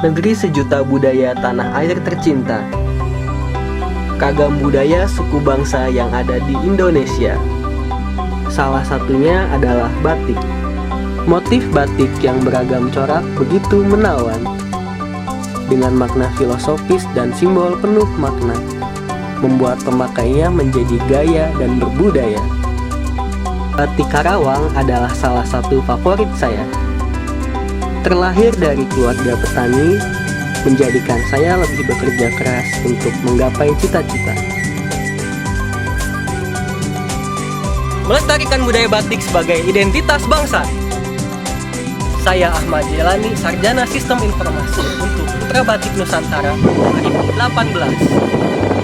negeri sejuta budaya tanah air tercinta. Kagam budaya suku bangsa yang ada di Indonesia. Salah satunya adalah batik. Motif batik yang beragam corak begitu menawan, dengan makna filosofis dan simbol penuh makna, membuat pemakainya menjadi gaya dan berbudaya. Batik Karawang adalah salah satu favorit saya. Terlahir dari keluarga petani, menjadikan saya lebih bekerja keras untuk menggapai cita-cita. Melestarikan budaya batik sebagai identitas bangsa. Saya Ahmad Jelani, Sarjana Sistem Informasi untuk Putra Batik Nusantara 2018.